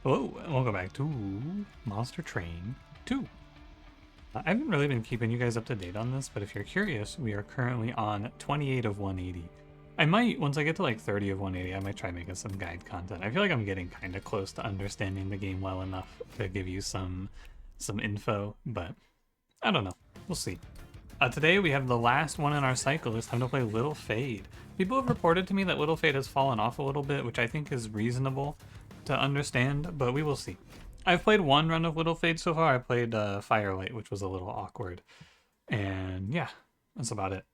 Hello, and welcome back to Monster Train 2. I haven't really been keeping you guys up to date on this, but if you're curious, we are currently on 28 of 180. I might, once I get to like 30 of 180, I might try making some guide content. I feel like I'm getting kind of close to understanding the game well enough to give you some info, but I don't know. We'll see. Today we have the last one in our cycle. It's time to play Little Fade. People have reported to me that Little Fade has fallen off a little bit, which I think is reasonable to understand, but we will see. I've played one run of Little Fade so far. I played Firelight, which was a little awkward. And yeah, that's about it.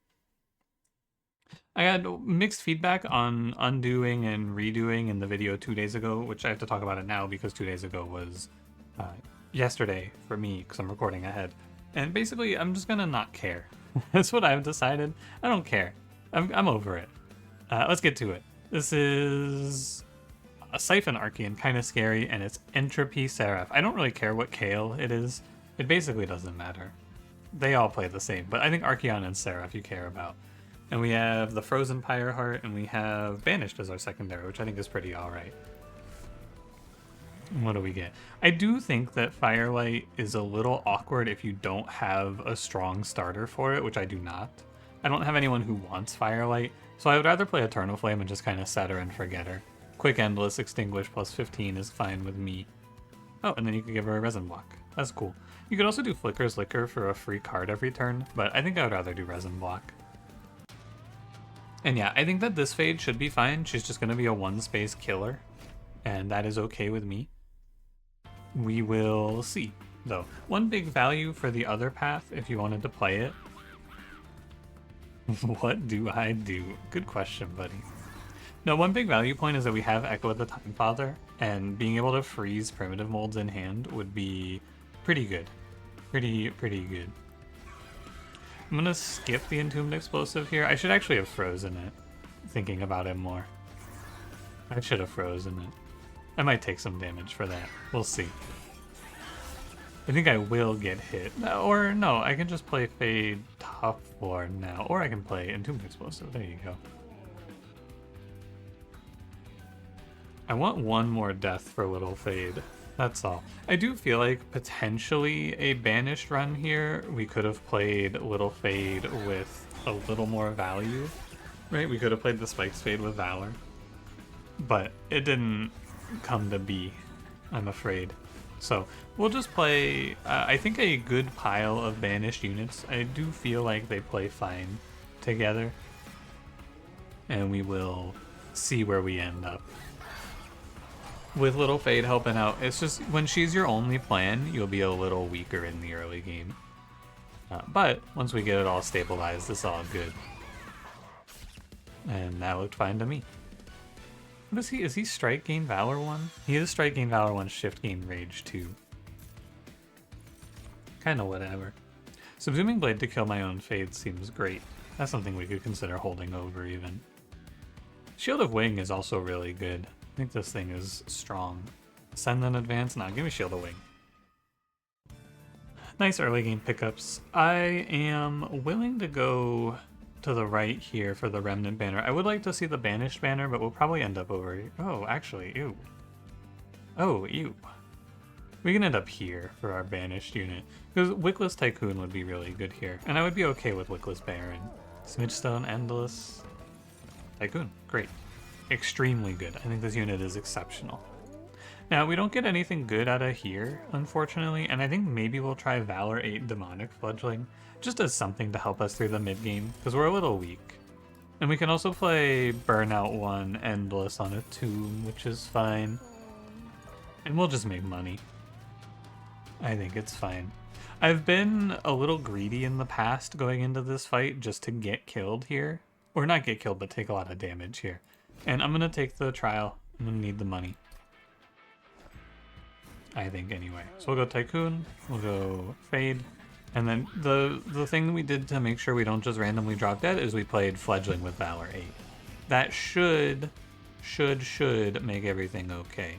I had mixed feedback on undoing and redoing in the video 2 days ago, which I have to talk about it now because 2 days ago was yesterday for me because I'm recording ahead. And basically, I'm just gonna not care. That's what I've decided. I don't care. I'm over it. Let's get to it. This is a Siphon Archon, kind of scary, and it's Entropy Seraph. I don't really care what Kale it is. It basically doesn't matter. They all play the same, but I think Archon and Seraph you care about. And we have the Frozen Pyre Heart, and we have Banished as our secondary, which I think is pretty alright. What do we get? I do think that Firelight is a little awkward if you don't have a strong starter for it, which I do not. I don't have anyone who wants Firelight, so I would rather play Eternal Flame and just kind of set her and forget her. Quick Endless Extinguish plus 15 is fine with me. Oh, and then you could give her a Resin Block. That's cool. You could also do Flicker's Liquor for a free card every turn, but I think I would rather do Resin Block. And yeah, I think that this Fade should be fine. She's just going to be a one-space killer, and that is okay with me. We will see, though. One big value for the other path, if you wanted to play it. What do I do? Good question, buddy. No, one big value point is that we have Echo of the Time Father, and being able to freeze primitive molds in hand would be pretty good. Pretty good. I'm gonna skip the Entombed Explosive here. I should actually have frozen it, thinking about it more. I should have frozen it. I might take some damage for that. We'll see. I think I will get hit. Or no, I can just play Fade top 4 now. Or I can play Entombed Explosive. There you go. I want one more death for Little Fade. That's all. I do feel like potentially a Banished run here. We could have played Little Fade with a little more value. Right? We could have played the Spikes Fade with Valor. But it didn't come to be, I'm afraid. So we'll just play, I think, a good pile of Banished units. I do feel like they play fine together. And we will see where we end up. With Little Fade helping out, it's just when she's your only plan, you'll be a little weaker in the early game. But once we get it all stabilized, it's all good. And that looked fine to me. What is he? Is he Strike Gain Valor 1? He is Strike Gain Valor 1, Shift Gain Rage 2. Kinda whatever. Subsuming Blade to kill my own Fade seems great. That's something we could consider holding over even. Shield of Wing is also really good. I think this thing is strong. Send an advance? Nah, give me Shield of Wing. Nice early game pickups. I am willing to go to the right here for the Remnant banner. I would like to see the Banished banner, but we'll probably end up over here. Oh, actually, ew. Oh, ew. We can end up here for our Banished unit. Because Wickless Tycoon would be really good here. And I would be okay with Wickless Baron. Smidgestone, Endless. Tycoon, great. Extremely good. I think this unit is exceptional. Now, we don't get anything good out of here, unfortunately, and I think maybe we'll try Valor 8 Demonic Fledgling, just as something to help us through the mid-game, because we're a little weak. And we can also play Burnout 1 Endless on a Tomb, which is fine. And we'll just make money. I think it's fine. I've been a little greedy in the past going into this fight just to get killed here. Or not get killed, but take a lot of damage here. And I'm going to take the trial. I'm going to need the money. I think anyway. So we'll go Tycoon, we'll go Fade, and then the thing we did to make sure we don't just randomly drop dead is we played Fledgling with Valor 8. That should make everything okay.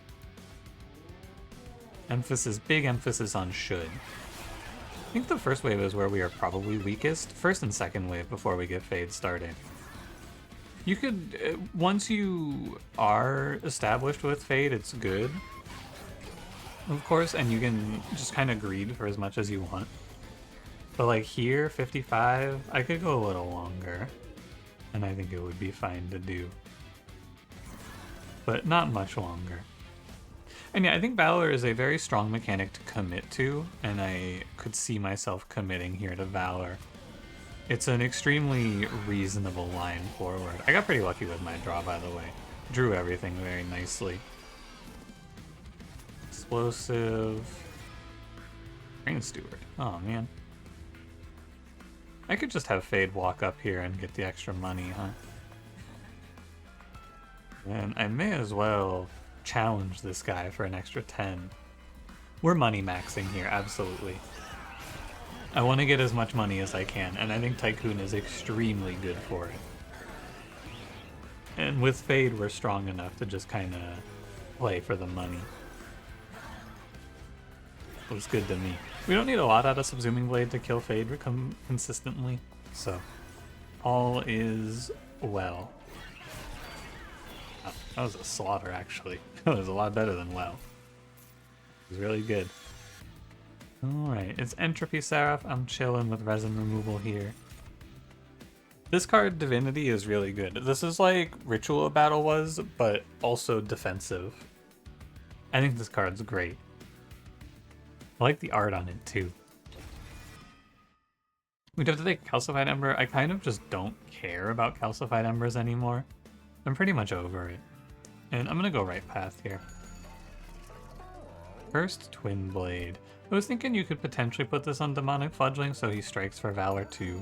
Big emphasis on should. I think the first wave is where we are probably weakest. First and second wave before we get Fade started. You could, once you are established with Fade, it's good. of course, and you can just kind of greed for as much as you want. But like here, 55, I could go a little longer, and I think it would be fine to do. But not much longer. And yeah, I think Valor is a very strong mechanic to commit to, and I could see myself committing here to Valor. It's an extremely reasonable line forward. I got pretty lucky with my draw, by the way. Drew everything very nicely. Explosive. Rain Steward. Oh, man. I could just have Fade walk up here and get the extra money, huh? And I may as well challenge this guy for an extra 10. We're money maxing here, absolutely. I want to get as much money as I can, and I think Tycoon is extremely good for it. And with Fade, we're strong enough to just kind of play for the money. Looks good to me. We don't need a lot out of Subsuming Blade to kill Fade consistently, so all is well. Oh, that was a slaughter, actually. That was a lot better than well. It was really good. Alright, it's Entropy Seraph. I'm chilling with resin removal here. This card, Divinity, is really good. This is like Ritual Battle was, but also defensive. I think this card's great. I like the art on it, too. We'd have to take Calcified Ember. I kind of just don't care about Calcified Embers anymore. I'm pretty much over it. And I'm gonna go right path here. First, Twin Blade. I was thinking you could potentially put this on Demonic Fledgling so he strikes for Valor too.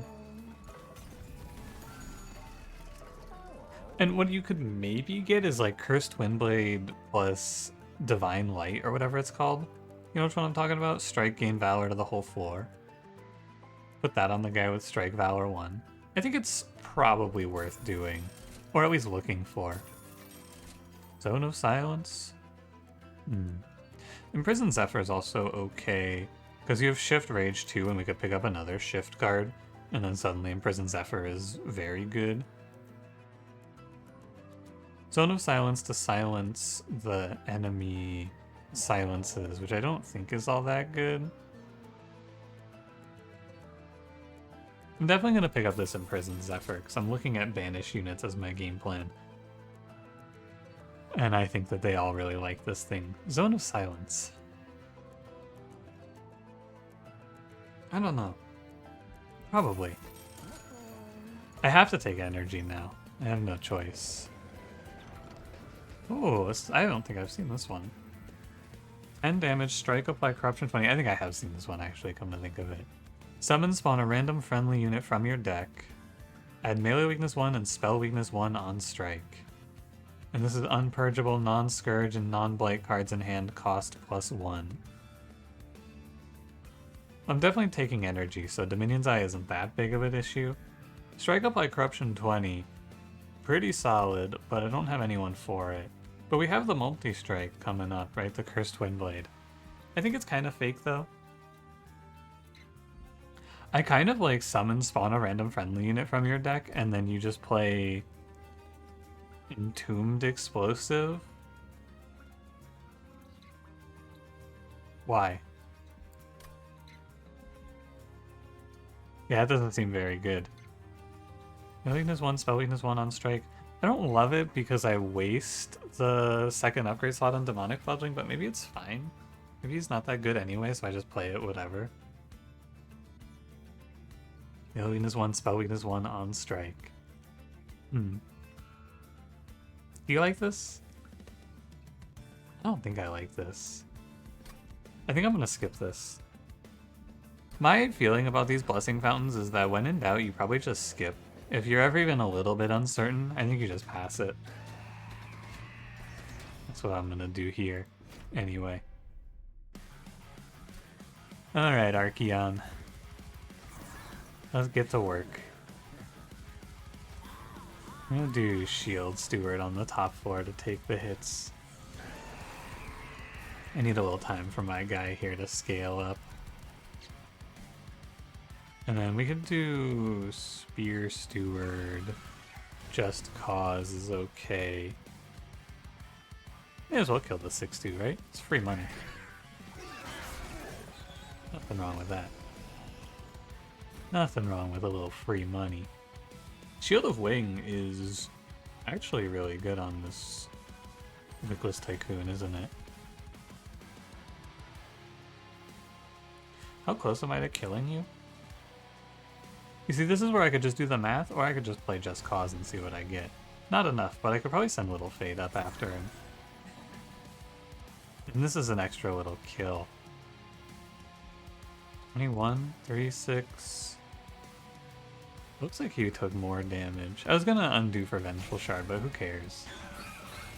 And what you could maybe get is like Cursed Twin Blade plus Divine Light or whatever it's called. You know which one I'm talking about? Strike, gain Valor to the whole floor. Put that on the guy with Strike Valor 1. I think it's probably worth doing. Or at least looking for. Zone of Silence? Imprisoned Zephyr is also okay, because you have Shift Rage 2 and we could pick up another Shift card, and then suddenly Imprisoned Zephyr is very good. Zone of Silence to silence the enemy silences, which I don't think is all that good. I'm definitely going to pick up this Imprisoned Zephyr, because I'm looking at banish units as my game plan. And I think that they all really like this thing. Zone of Silence. I don't know. Probably. I have to take energy now. I have no choice. Oh, I don't think I've seen this one. 10 damage, strike, apply corruption 20. I think I have seen this one actually, come to think of it. Summon, spawn a random friendly unit from your deck. Add melee weakness 1 and spell weakness 1 on strike. And this is unpurgeable, non-scourge, and non-blight cards in hand cost +1. I'm definitely taking energy, so Dominion's Eye isn't that big of an issue. Strike up like Corruption 20. Pretty solid, but I don't have anyone for it. But we have the multi-strike coming up, right? The Cursed Twin Blade. I think it's kind of fake, though. I kind of like summon, spawn a random friendly unit from your deck, and then you just play Entombed Explosive? Why? Yeah, it doesn't seem very good. Weakness 1, spell weakness 1 on strike. I don't love it because I waste the second upgrade slot on Demonic Fledgling, but maybe it's fine. Maybe he's not that good anyway, so I just play it, whatever. Weakness 1, spell weakness 1 on strike. Do you like this? I don't think I like this. I think I'm gonna skip this. My feeling about these Blessing Fountains is that when in doubt, you probably just skip. If you're ever even a little bit uncertain, I think you just pass it. That's what I'm gonna do here, anyway. Alright, Archon. Let's get to work. I'm gonna do Shield Steward on the top floor to take the hits. I need a little time for my guy here to scale up. And then we could do Spear Steward. Just cause is okay. May as well kill the 6-2, right? It's free money. Nothing wrong with that. Nothing wrong with a little free money. Shield of Wing is actually really good on this Wickless Tycoon, isn't it? How close am I to killing you? You see, this is where I could just do the math, or I could just play Just Cause and see what I get. Not enough, but I could probably send Little Fade up after him. And this is an extra little kill. 21, 36... Looks like he took more damage. I was gonna undo for Vengeful Shard, but who cares?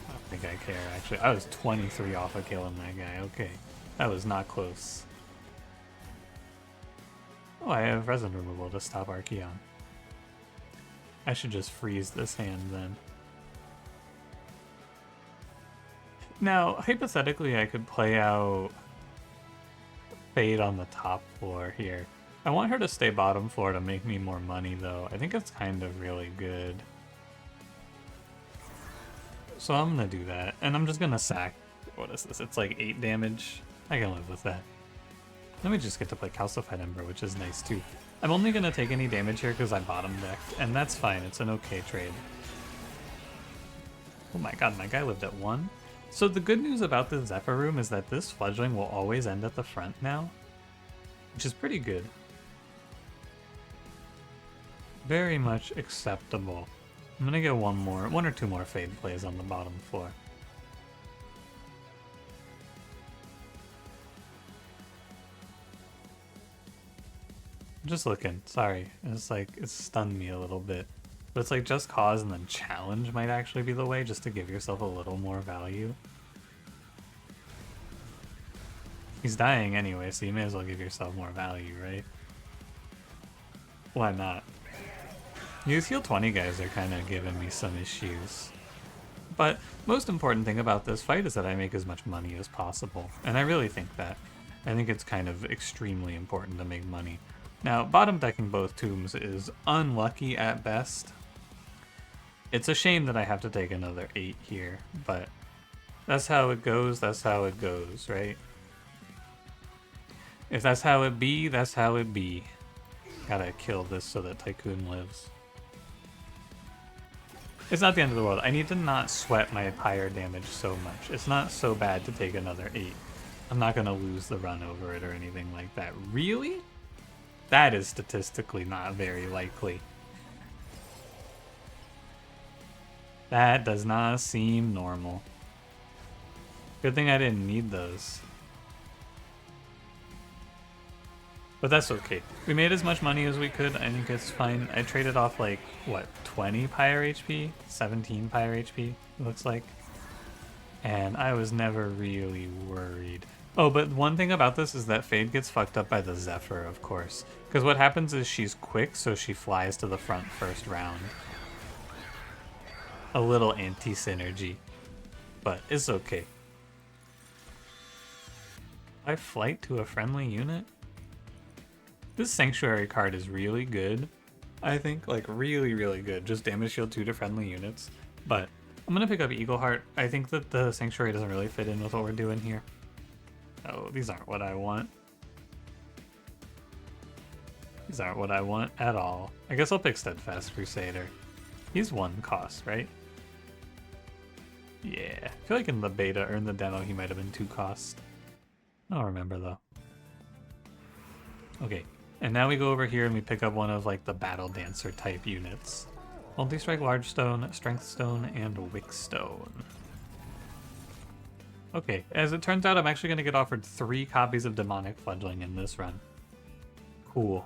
I don't think I care, actually. I was 23 off of killing that guy. Okay. That was not close. Oh, I have Resin Removal to stop Archon. I should just freeze this hand then. Now, hypothetically, I could play out Fade on the top floor here. I want her to stay bottom floor to make me more money, though. I think it's kind of really good. So I'm gonna do that, and I'm just gonna sack. What is this? It's like 8 damage. I can live with that. Then we just get to play Calcified Ember, which is nice too. I'm only gonna take any damage here because I bottom decked, and that's fine. It's an okay trade. Oh my god, my guy lived at 1. So the good news about the Zephyr room is that this fledgling will always end at the front now, which is pretty good. Very much acceptable. I'm gonna get one or two more Fade plays on the bottom floor. I'm just looking, sorry. It's like, it stunned me a little bit. But it's like Just Cause and then Challenge might actually be the way, just to give yourself a little more value. He's dying anyway, so you may as well give yourself more value, right? Why not? These heal 20 guys are kind of giving me some issues. But most important thing about this fight is that I make as much money as possible. And I really think that. I think it's kind of extremely important to make money. Now, bottom decking both tombs is unlucky at best. It's a shame that I have to take another 8 here, but that's how it goes, right? If that's how it be, that's how it be. Gotta kill this so that Tycoon lives. It's not the end of the world. I need to not sweat my Pyre damage so much. It's not so bad to take another 8. I'm not gonna lose the run over it or anything like that. Really? That is statistically not very likely. That does not seem normal. Good thing I didn't need those. But that's okay. We made as much money as we could. I think it's fine. I traded off like, what, 20 Pyre HP? 17 Pyre HP, it looks like. And I was never really worried. Oh, but one thing about this is that Fade gets fucked up by the Zephyr, of course. Because what happens is she's quick, so she flies to the front first round. A little anti-synergy. But it's okay. I flight to a friendly unit? This Sanctuary card is really good. I think, like, really, really good. Just damage shield 2 to friendly units. But I'm gonna pick up Eagle Heart. I think that the Sanctuary doesn't really fit in with what we're doing here. Oh, these aren't what I want. These aren't what I want at all. I guess I'll pick Steadfast Crusader. He's 1 cost, right? Yeah. I feel like in the beta or in the demo he might have been 2 cost. I don't remember though. Okay. And now we go over here and we pick up one of like the Battle Dancer type units. Multi-strike Large Stone, Strength Stone, and Wick Stone. Okay, as it turns out, I'm actually going to get offered 3 copies of Demonic Fledgling in this run. Cool.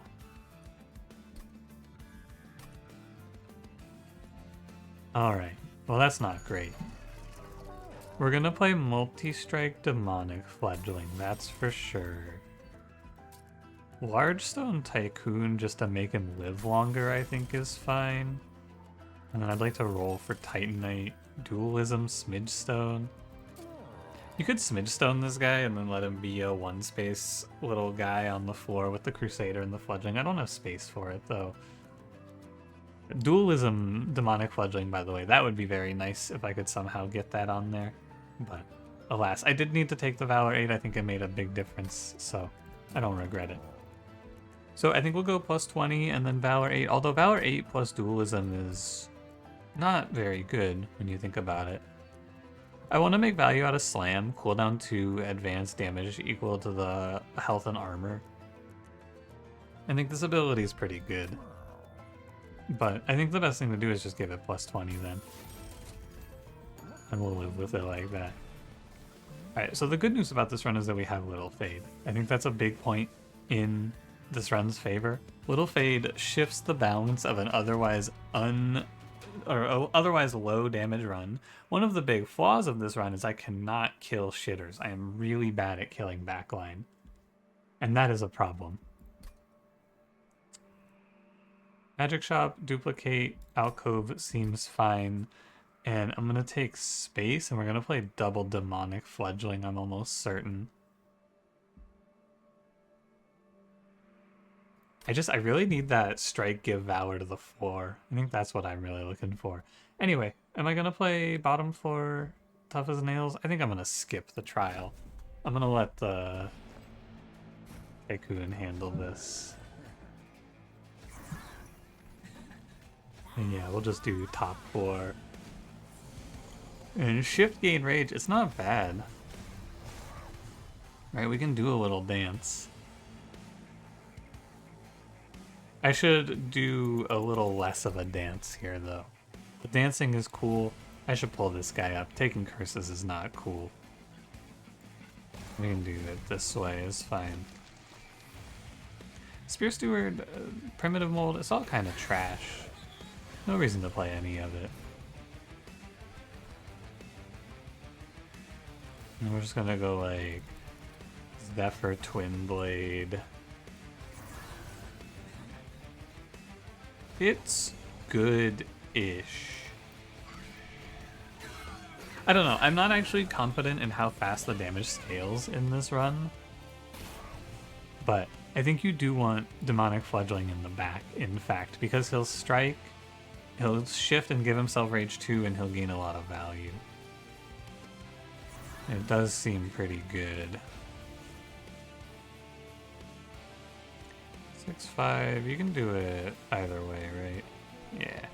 Alright, well that's not great. We're going to play Multi-strike Demonic Fledgling, that's for sure. Large Stone Tycoon just to make him live longer I think is fine. And then I'd like to roll for Titanite, Dualism, Smidgestone. You could Smidgestone this guy and then let him be a 1-space little guy on the floor with the Crusader and the Fledgling. I don't have space for it though. Dualism Demonic Fledgling, by the way, that would be very nice if I could somehow get that on there. But alas, I did need to take the Valor 8. I think it made a big difference, so I don't regret it. So I think we'll go plus 20 and then Valor 8, although Valor 8 plus Dualism is not very good when you think about it. I want to make value out of Slam, cooldown 2, advanced damage equal to the health and armor. I think this ability is pretty good. But I think the best thing to do is just give it plus 20 then. And we'll live with it like that. Alright, so the good news about this run is that we have Little Fade. I think that's a big point in this run's favor. Little Fade shifts the balance of an otherwise otherwise low damage run. One of the big flaws of this run is I cannot kill shitters. I am really bad at killing backline. And that is a problem. Magic Shop, Duplicate, Alcove seems fine. And I'm going to take Space, and we're going to play double Demonic Fledgling, I'm almost certain. I really need that Strike give Valor to the floor. I think that's what I'm really looking for. Anyway, am I going to play bottom floor Tough as Nails? I think I'm going to skip the trial. I'm going to let the Tycoon handle this. And yeah, we'll just do top floor. And shift gain rage, it's not bad. Right, we can do a little dance. I should do a little less of a dance here though. The dancing is cool. I should pull this guy up. Taking curses is not cool. We can do it this way, it's fine. Spear Steward, Primitive Mold, it's all kind of trash. No reason to play any of it. And we're just gonna go like Zephyr Twin Blade. It's good-ish. I don't know, I'm not actually confident in how fast the damage scales in this run. But I think you do want Demonic Fledgling in the back, in fact, because he'll strike, he'll shift and give himself Rage 2, and he'll gain a lot of value. It does seem pretty good. 6-5, you can do it either way, right? Yeah.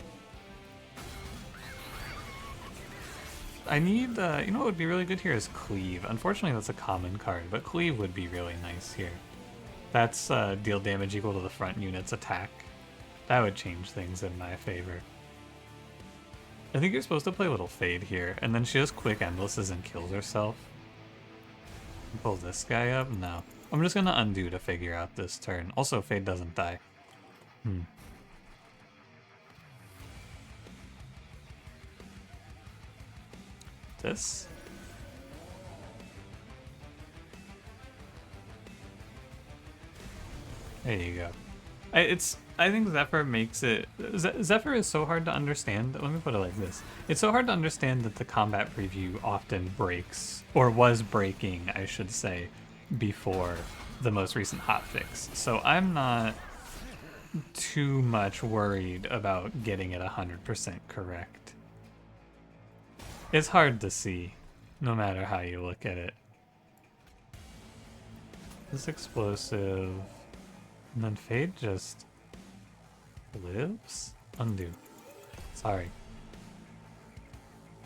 I need, you know what would be really good here is Cleave. Unfortunately, that's a common card, but Cleave would be really nice here. That's deal damage equal to the front unit's attack. That would change things in my favor. I think you're supposed to play Little Fade here, and then she just quick endlesses and kills herself. Pull this guy up? No. I'm just gonna undo to figure out this turn. Also, Fade doesn't die. This? There you go. I think Zephyr makes it... Zephyr is so hard to understand. Let me put it like this. It's so hard to understand that the combat preview often breaks, or was breaking, I should say, before the most recent hotfix. So I'm not too much worried about getting it 100% correct. It's hard to see, no matter how you look at it. This explosive... And then Fade just lives? Undo. Sorry.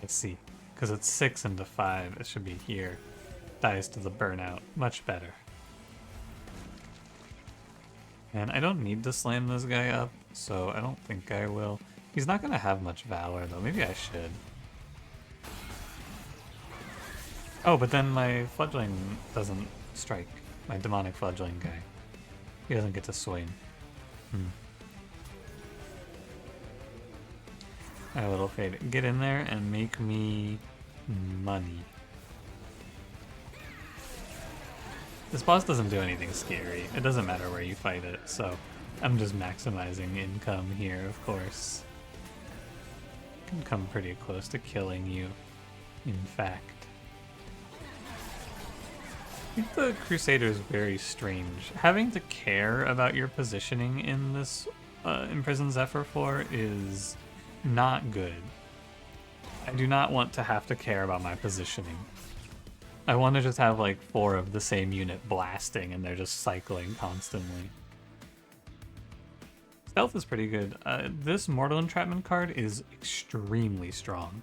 I see. Because it's 6 into 5. It should be here. Dies to the burnout. Much better. And I don't need to slam this guy up, so I don't think I will. He's not going to have much valor, though. Maybe I should. Oh, but then my fledgling doesn't strike. My demonic fledgling guy. He doesn't get to swing. Alright, Little Fade. Get in there and make me money. This boss doesn't do anything scary. It doesn't matter where you fight it, so I'm just maximizing income here, of course. Can come pretty close to killing you, in fact. I think the Crusader is very strange. Having to care about your positioning in this Imprisoned Zephyr floor is not good. I do not want to have to care about my positioning. I want to just have like 4 of the same unit blasting and they're just cycling constantly. Stealth is pretty good. This Mortal Entrapment card is extremely strong.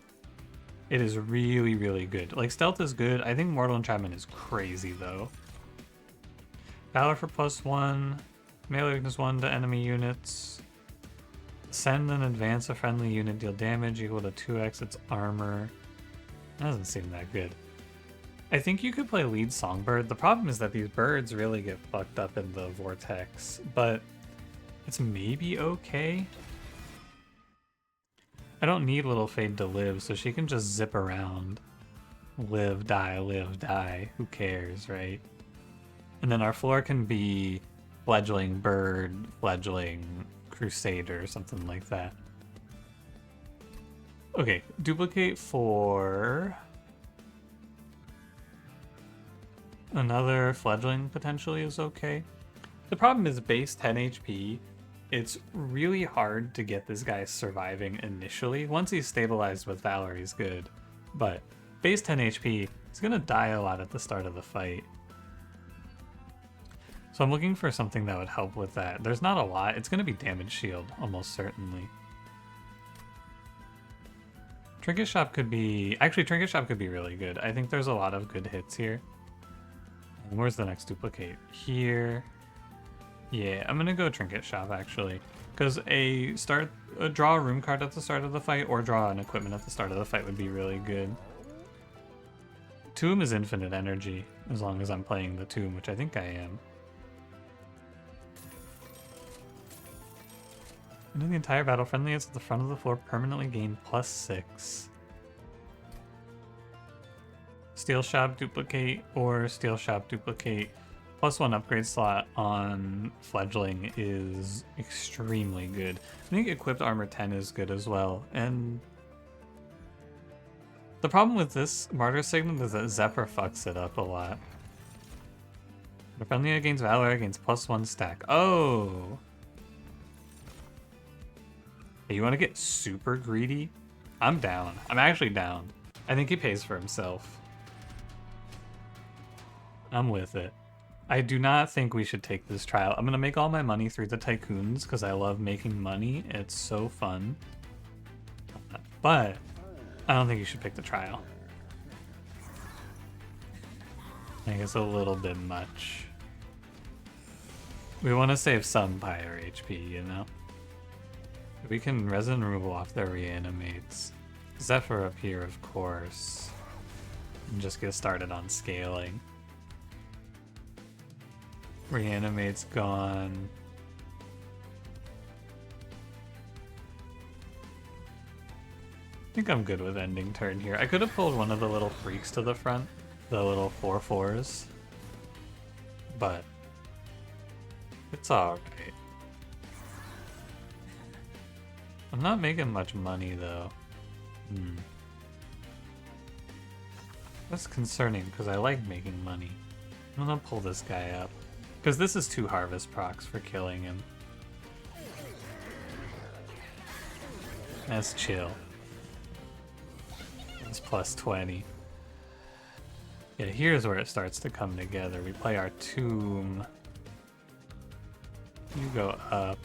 It is really, really good. Like, Stealth is good. I think Mortal Entrapment is crazy, though. Valor for +1. Melee weakness 1 to enemy units. Send and advance a friendly unit, deal damage equal to 2x its armor. That doesn't seem that good. I think you could play lead Songbird. The problem is that these birds really get fucked up in the vortex, but it's maybe okay. I don't need Little Fade to live, so she can just zip around. Live, die, who cares, right? And then our floor can be Fledgling Bird, Fledgling Crusader, something like that. Okay, duplicate for another Fledgling potentially is okay. The problem is base 10 HP. It's really hard to get this guy surviving initially. Once he's stabilized with Valor, he's good. But base 10 HP, he's gonna die a lot at the start of the fight. So I'm looking for something that would help with that. There's not a lot. It's gonna be Damage Shield, almost certainly. Trinket Shop could be... Actually, Trinket Shop could be really good. I think there's a lot of good hits here. And where's the next duplicate? Here. Yeah, I'm gonna go Trinket Shop, actually. Because draw a room card at the start of the fight, or draw an equipment at the start of the fight would be really good. Tomb is infinite energy, as long as I'm playing the Tomb, which I think I am. Into the entire battle, friendly hits at the front of the floor permanently gain +6. Steel Shop duplicate or Steel Shop duplicate. +1 upgrade slot on Fledgling is extremely good. I think equipped armor 10 is good as well. And the problem with this Martyr Signet is that Zephyr fucks it up a lot. The friendly against Valor against +1 stack. Oh! Hey, you want to get super greedy? I'm down. I'm actually down. I think he pays for himself. I'm with it. I do not think we should take this trial. I'm going to make all my money through the Tycoons because I love making money. It's so fun. But I don't think you should pick the trial. I think it's a little bit much. We want to save some Pyre HP, you know? We can resin removal off their reanimates. Zephyr up here, of course. And just get started on scaling. Reanimate's gone. I think I'm good with ending turn here. I could have pulled one of the little freaks to the front, the little 4/4s, but it's alright. I'm not making much money though. That's concerning because I like making money. I'm gonna pull this guy up. Because this is 2 harvest procs for killing him. That's chill. It's +20. Yeah, here's where it starts to come together. We play our Tomb. You go up.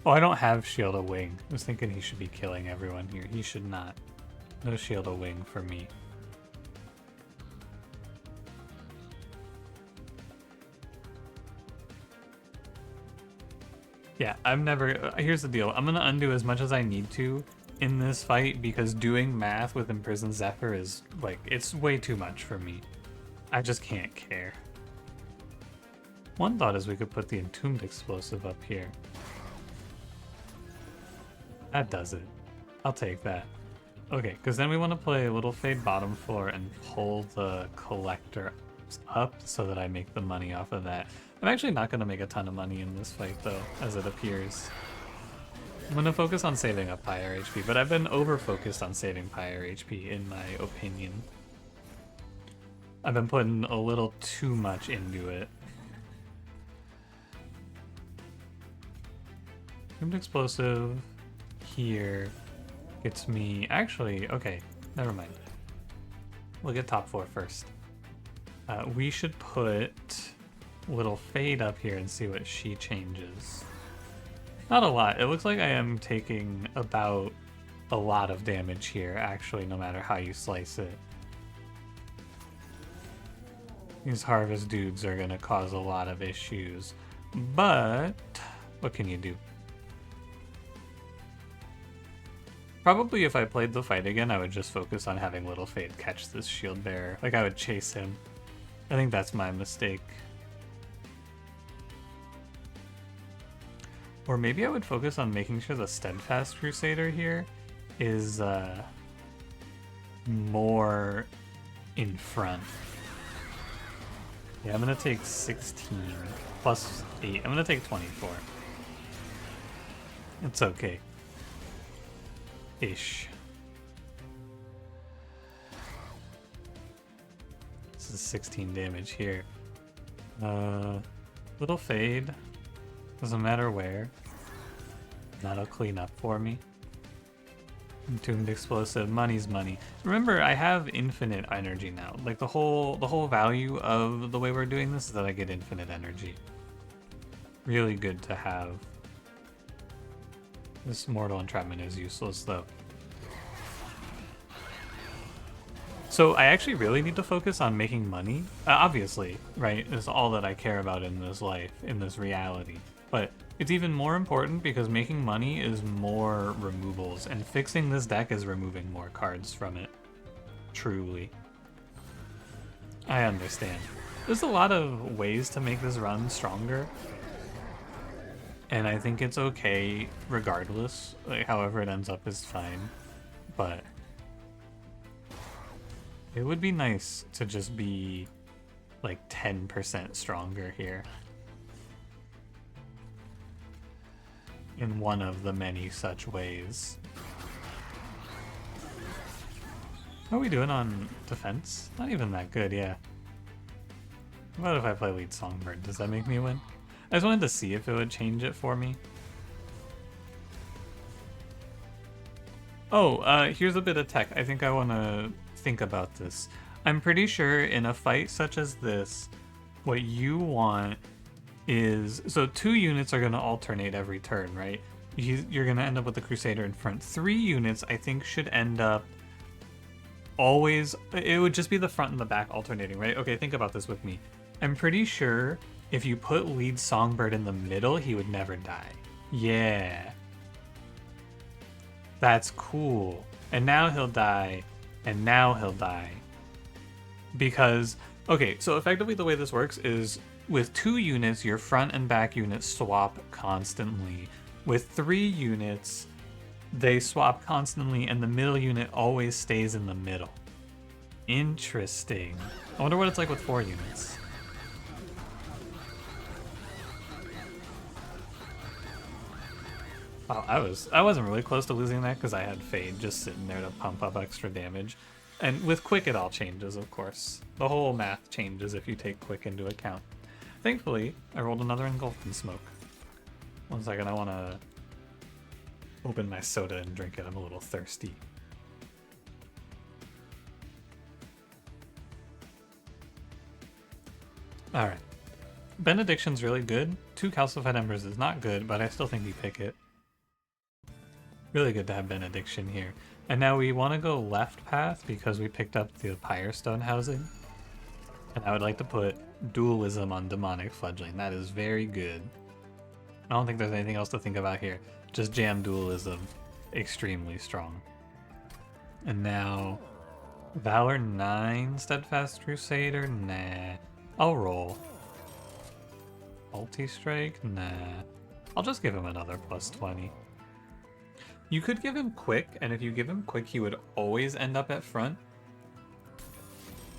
Oh, I don't have Shield of Wing. I was thinking he should be killing everyone here. He should not. No Shield of Wing for me. Yeah, I'm never... here's the deal. I'm going to undo as much as I need to in this fight because doing math with Imprisoned Zephyr is, like, it's way too much for me. I just can't care. One thought is we could put the Entombed Explosive up here. That does it. I'll take that. Okay, because then we want to play Little Fade bottom floor and pull the Collector up so that I make the money off of that. I'm actually not going to make a ton of money in this fight though, as it appears. I'm going to focus on saving up Pyre HP, but I've been over-focused on saving Pyre HP in my opinion. I've been putting a little too much into it. Doomed Explosive here. Gets me... Actually, okay, never mind. We'll get top 4 first. We should put little Fade up here and see what she changes. Not a lot. It looks like I am taking about a lot of damage here, actually, no matter how you slice it. These harvest dudes are going to cause a lot of issues, but what can you do? Probably if I played the fight again, I would just focus on having Little Fade catch this shield bearer. Like, I would chase him. I think that's my mistake. Or maybe I would focus on making sure the Steadfast Crusader here is more in front. Yeah, I'm gonna take 16 plus 8. I'm gonna take 24. It's okay. Ish. This is 16 damage here. Little Fade. Doesn't matter where. That'll clean up for me. Entombed Explosive, money's money. Remember, I have infinite energy now. Like the whole value of the way we're doing this is that I get infinite energy. Really good to have. This Mortal Entrapment is useless though. So I actually really need to focus on making money. Obviously, right? Is all that I care about in this life, in this reality. But it's even more important because making money is more removals, and fixing this deck is removing more cards from it. Truly. I understand. There's a lot of ways to make this run stronger, and I think it's okay regardless. Like, however it ends up is fine, but it would be nice to just be like 10% stronger here. In one of the many such ways. How are we doing on defense? Not even that good, yeah. What if I play lead Songbird? Does that make me win? I just wanted to see if it would change it for me. Oh, here's a bit of tech. I think I want to think about this. I'm pretty sure in a fight such as this, what you want is, so 2 units are going to alternate every turn, right? You're going to end up with the Crusader in front. 3 units, I think, should end up always, it would just be the front and the back alternating, right? Okay, think about this with me. I'm pretty sure if you put lead Songbird in the middle, he would never die. Yeah. That's cool. And now he'll die, and now he'll die. Because, okay, so effectively the way this works is with 2 units, your front and back units swap constantly. With 3 units, they swap constantly, and the middle unit always stays in the middle. Interesting. I wonder what it's like with 4 units. Wow, I wasn't really close to losing that because I had Fade just sitting there to pump up extra damage. And with Quick, it all changes, of course. The whole math changes if you take Quick into account. Thankfully, I rolled another Engulfing Smoke. 1 second, I want to open my soda and drink it. I'm a little thirsty. Alright. Benediction's really good. 2 Calcified Embers is not good, but I still think you pick it. Really good to have Benediction here. And now we want to go left path because we picked up the Pyre Stone housing. And I would like to put Dualism on Demonic Fledgling. That is very good. I don't think there's anything else to think about here. Just jam Dualism. Extremely strong. And now Valor 9 Steadfast Crusader? Nah. I'll roll. Multi-Strike? Nah. I'll just give him another plus 20. You could give him Quick, and if you give him Quick, he would always end up at front.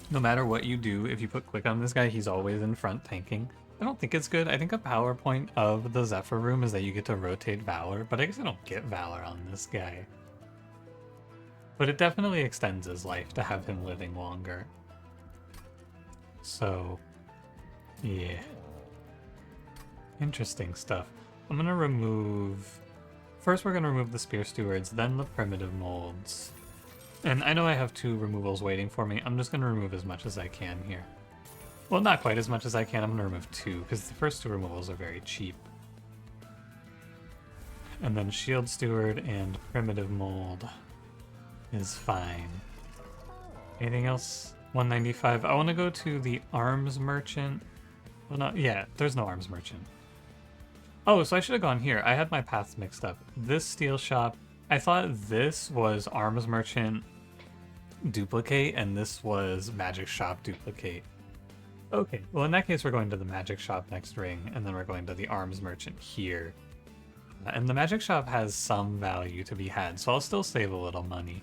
No matter what you do, if you put Quick on this guy, he's always in front tanking. I don't think it's good. I think a power point of the Zephyr room is that you get to rotate Valor, but I guess I don't get Valor on this guy. But it definitely extends his life to have him living longer. So, yeah. Interesting stuff. I'm gonna remove first we're going to remove the Spear Stewards, then the Primitive Molds. And I know I have 2 removals waiting for me. I'm just going to remove as much as I can here. Well, not quite as much as I can. I'm going to remove 2, because the first 2 removals are very cheap. And then Shield Steward and Primitive Mold is fine. Anything else? 195. I want to go to the Arms Merchant. Well, no, yeah, there's no Arms Merchant. Oh, so I should have gone here. I had my paths mixed up. This Steel Shop, I thought this was Arms Merchant Duplicate, and this was Magic Shop Duplicate. Okay, well in that case we're going to the Magic Shop next ring, and then we're going to the Arms Merchant here. And the Magic Shop has some value to be had, so I'll still save a little money.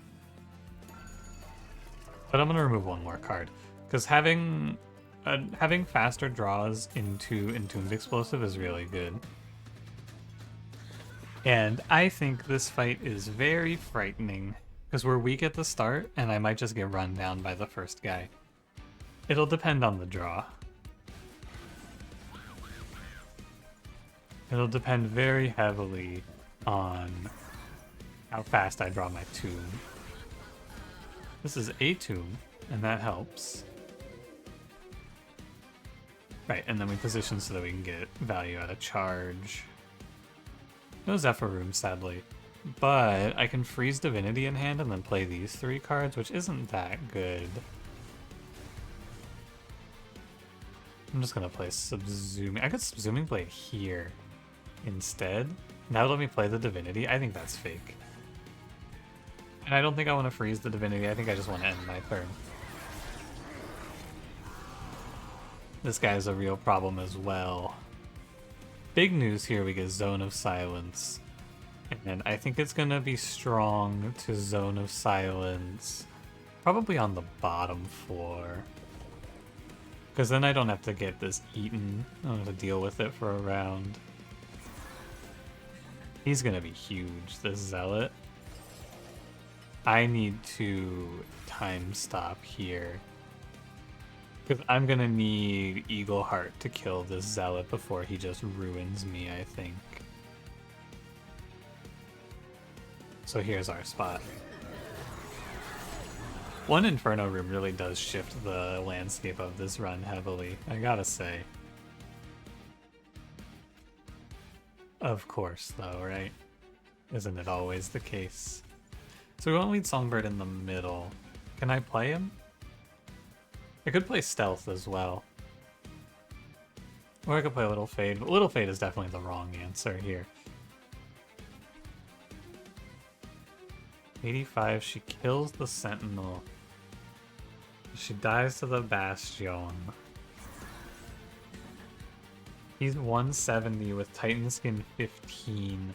But I'm going to remove 1 more card, because having faster draws into Entombed Explosive is really good. And I think this fight is very frightening, because we're weak at the start, and I might just get run down by the first guy. It'll depend on the draw. It'll depend very heavily on how fast I draw my tomb. This is a tomb, and that helps. Right, and then we position so that we can get value out of charge. No Zephyr Room, sadly. But I can freeze Divinity in hand and then play these 3 cards, which isn't that good. I'm just gonna play Subsuming. I could Subsuming Blade here instead. Now let me play the Divinity. I think that's fake. And I don't think I want to freeze the Divinity. I think I just want to end my turn. This guy's a real problem as well. Big news here, we get Zone of Silence. And I think it's going to be strong to Zone of Silence. Probably on the bottom floor. Because then I don't have to get this eaten. I don't have to deal with it for a round. He's going to be huge, this Zealot. I need to time stop here. Because I'm going to need Eagle Heart to kill this Zealot before he just ruins me, I think. So here's our spot. 1 Inferno Room really does shift the landscape of this run heavily, I gotta say. Of course, though, right? Isn't it always the case? So we want to lead Songbird in the middle. Can I play him? I could play Stealth as well. Or I could play Little Fade, but Little Fade is definitely the wrong answer here. 85, she kills the Sentinel. She dies to the Bastion. He's 170 with Titan Skin 15.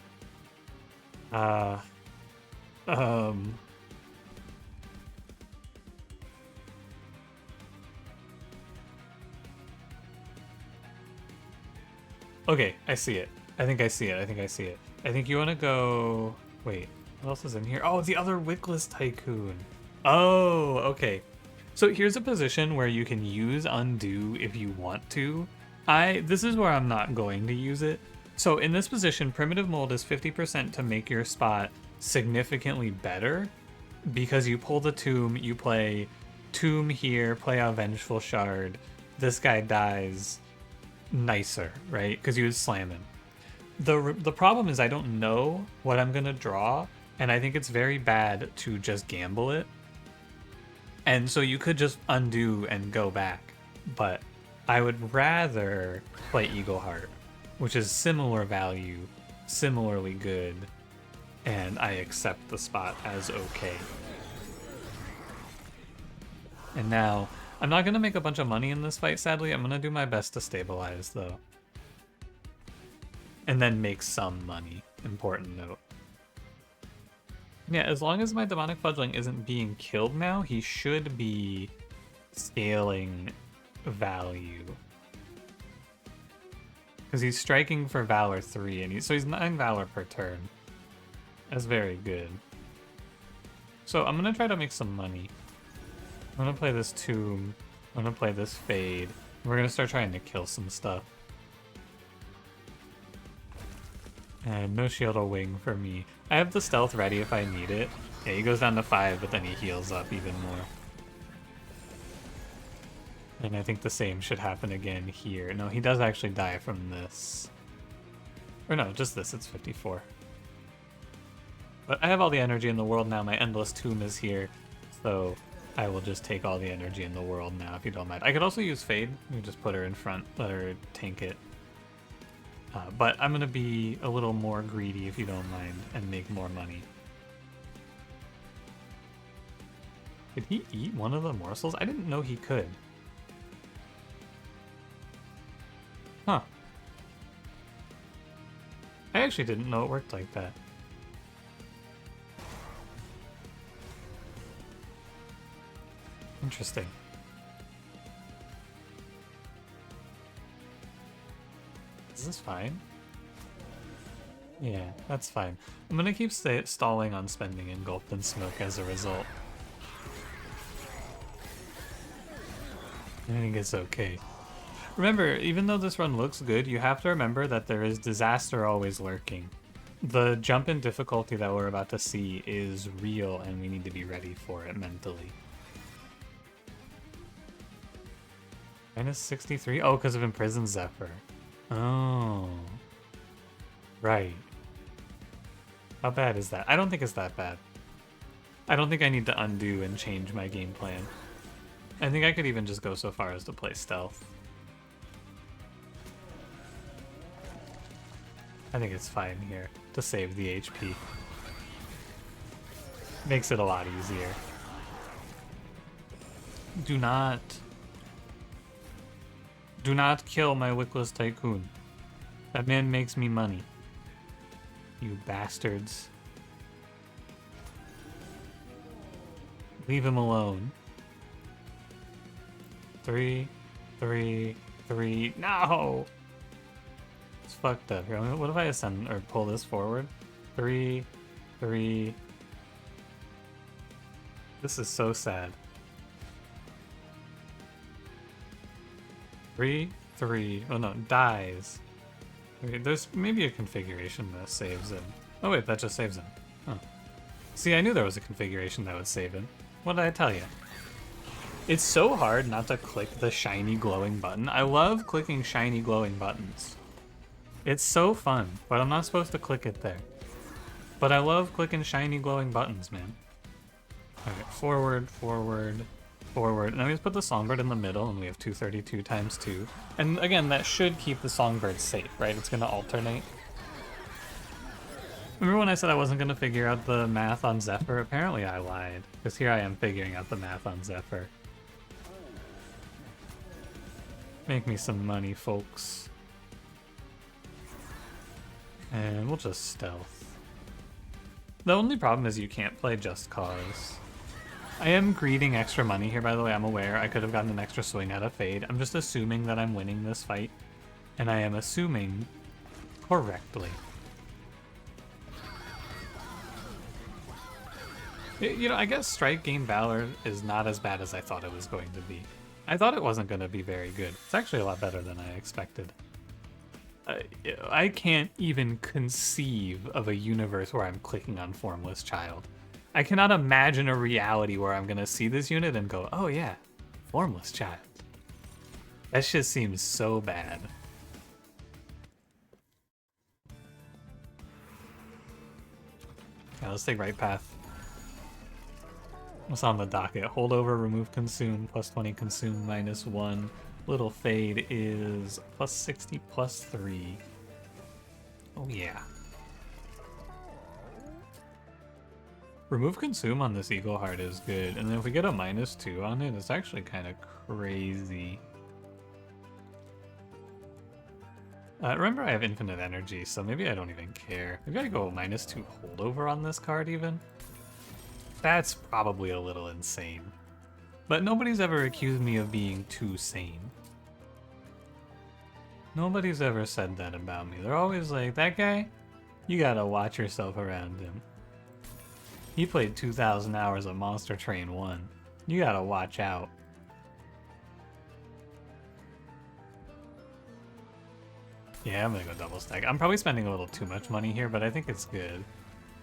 Okay, I see it. I think I see it. I think you want to go... Wait, what else is in here? Oh, the other Wickless Tycoon. Oh, okay. So here's a position where you can use Undo if you want to. This is where I'm not going to use it. So in this position, Primitive Mold is 50% to make your spot significantly better, because you pull the Tomb, you play Tomb here, play a Vengeful Shard, this guy dies nicer, right? Because you would slam him. The problem is I don't know what I'm going to draw, and I think it's very bad to just gamble it. And so you could just undo and go back, but I would rather play Eagle Heart, which is similar value, similarly good, and I accept the spot as okay. And now, I'm not going to make a bunch of money in this fight, sadly. I'm going to do my best to stabilize, though. And then make some money. Important note. Yeah, as long as my Demonic Fledgling isn't being killed now, he should be scaling value. Because he's striking for Valor 3, and so he's 9 Valor per turn. That's very good. So I'm going to try to make some money. I'm going to play this Tomb. I'm going to play this Fade. We're going to start trying to kill some stuff. And no shield or wing for me. I have the stealth ready if I need it. Yeah, he goes down to 5, but then he heals up even more. And I think the same should happen again here. No, he does actually die from this. Or no, just this, it's 54. But I have all the energy in the world now, my Endless Tomb is here. So I will just take all the energy in the world now, if you don't mind. I could also use Fade. You just put her in front, let her tank it. But I'm going to be a little more greedy, if you don't mind, and make more money. Did he eat one of the morsels? I didn't know he could. Huh. I actually didn't know it worked like that. Interesting. Is this fine? Yeah, that's fine. I'm gonna keep stalling on spending Engulfed in Smoke as a result. I think it's okay. Remember, even though this run looks good, you have to remember that there is disaster always lurking. The jump in difficulty that we're about to see is real, and we need to be ready for it mentally. Minus 63? Oh, because of Imprisoned Zephyr. Oh. Right. How bad is that? I don't think it's that bad. I don't think I need to undo and change my game plan. I think I could even just go so far as to play stealth. I think it's fine here to save the HP. Makes it a lot easier. Do not kill my Wickless Tycoon. That man makes me money. You bastards. Leave him alone. 3, 3, 3. No! It's fucked up here. What if I ascend or pull this forward? 3, 3. This is so sad. 3, 3. Oh no, dies. Okay, there's maybe a configuration that saves him. Oh wait, that just saves him. Oh. See, I knew there was a configuration that would save him. What did I tell you? It's so hard not to click the shiny glowing button. I love clicking shiny glowing buttons. It's so fun, but I'm not supposed to click it there. But I love clicking shiny glowing buttons, man. Okay, forward, forward, forward. Now we just put the Songbird in the middle, and we have 232 times 2. And again, that should keep the Songbird safe, right? It's gonna alternate. Remember when I said I wasn't gonna figure out the math on Zephyr? Apparently I lied, because here I am figuring out the math on Zephyr. Make me some money, folks. And we'll just stealth. The only problem is you can't play Just Cause. I am greeding extra money here, by the way. I'm aware I could have gotten an extra swing out of Fade. I'm just assuming that I'm winning this fight. And I am assuming correctly. You know, I guess Strike Gain Valor is not as bad as I thought it was going to be. I thought it wasn't going to be very good. It's actually a lot better than I expected. I can't even conceive of a universe where I'm clicking on Formless Child. I cannot imagine a reality where I'm going to see this unit and go, oh yeah, Formless Child. That shit seems so bad. Yeah, let's take right path. What's on the docket? Holdover, remove consume, plus 20 consume, minus 1. Little Fade is plus 60, plus 3. Oh yeah. Remove consume on this Eagle Heart is good, and then if we get a minus 2 on it, it's actually kind of crazy. Remember I have infinite energy, so maybe I don't even care. Maybe I go minus 2 holdover on this card even? That's probably a little insane. But nobody's ever accused me of being too sane. Nobody's ever said that about me. They're always like, that guy? You gotta watch yourself around him. He played 2,000 hours of Monster Train 1. You gotta watch out. Yeah, I'm gonna go double stack. I'm probably spending a little too much money here, but I think it's good.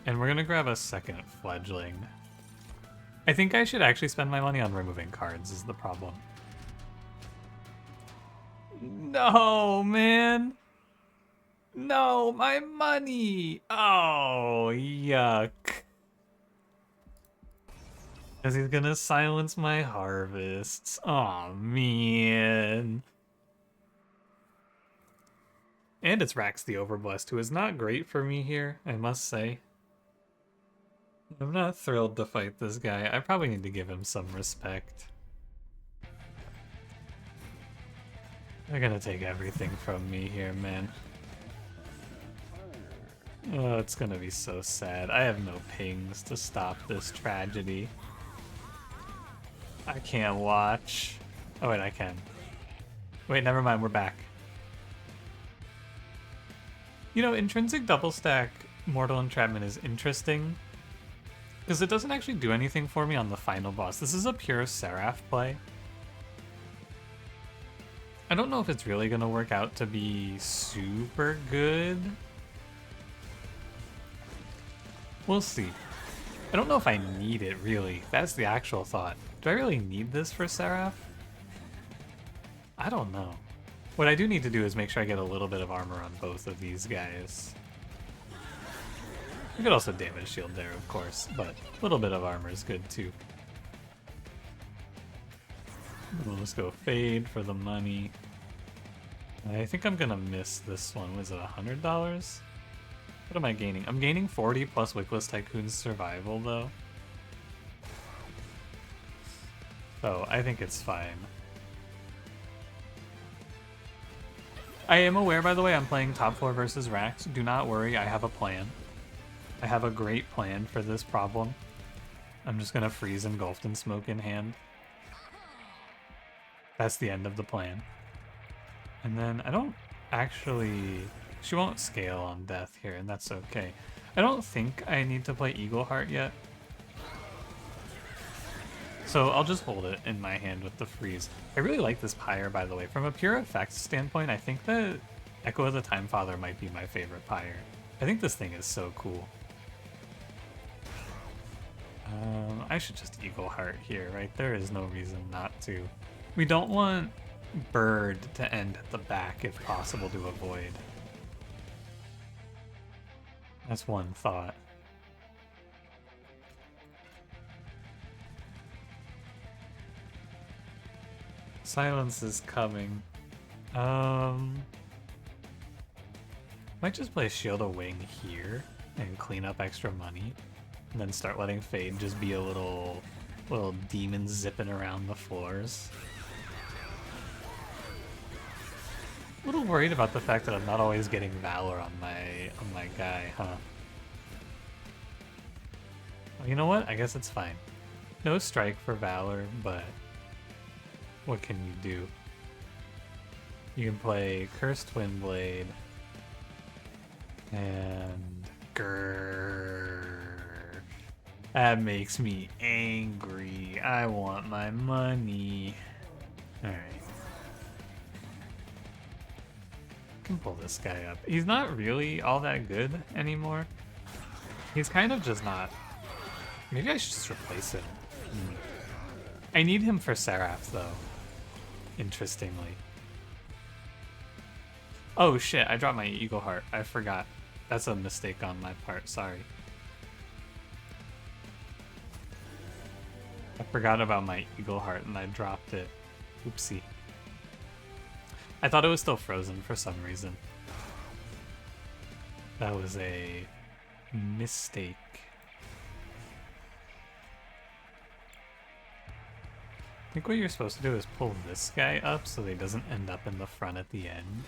And we're gonna grab a second fledgling. I think I should actually spend my money on removing cards is the problem. No, man. No, my money. Oh, yuck. Because he's gonna silence my harvests. Oh, man. And it's Rax the Overblessed, who is not great for me here, I must say. I'm not thrilled to fight this guy. I probably need to give him some respect. They're gonna take everything from me here, man. Oh, it's gonna be so sad. I have no pings to stop this tragedy. I can't watch. Oh wait, I can. Wait, never mind, we're back. You know, intrinsic double stack Mortal Entrapment is interesting because it doesn't actually do anything for me on the final boss. This is a pure Seraph play. I don't know if it's really gonna work out to be super good. We'll see. I don't know if I need it, really. That's the actual thought. Do I really need this for Seraph? I don't know. What I do need to do is make sure I get a little bit of armor on both of these guys. You could also damage shield there, of course, but a little bit of armor is good too. We'll just go Fade for the money. I think I'm gonna miss this one. Was it $100? What am I gaining? I'm gaining 40 plus Wickless Tycoon's survival though. So I think it's fine. I am aware, by the way, I'm playing top 4 versus Rax. Do not worry, I have a plan. I have a great plan for this problem. I'm just gonna freeze Engulfed in Smoke in hand. That's the end of the plan. And then I don't actually... She won't scale on death here, and that's okay. I don't think I need to play Eagle Heart yet. So I'll just hold it in my hand with the freeze. I really like this Pyre, by the way. From a pure effects standpoint, I think that Echo of the Time Father might be my favorite Pyre. I think this thing is so cool. I should just Eagle Heart here, right? There is no reason not to. We don't want Bird to end at the back if possible to avoid. That's one thought. Silence is coming. Might just play Shield of Wing here and clean up extra money. And then start letting Fade just be a little demon zipping around the floors. A little worried about the fact that I'm not always getting Valor on my guy, huh? Well, you know what? I guess it's fine. No strike for Valor, but what can you do? You can play Cursed Twinblade and grrr. That makes me angry. I want my money. Alright. Can pull this guy up. He's not really all that good anymore. He's kind of just not. Maybe I should just replace him. I need him for Seraph though. Interestingly. Oh shit, I dropped my Eagle Heart. I forgot. That's a mistake on my part, sorry. I forgot about my Eagle Heart and I dropped it. Oopsie. I thought it was still frozen for some reason. That was a mistake. I think what you're supposed to do is pull this guy up so that he doesn't end up in the front at the end.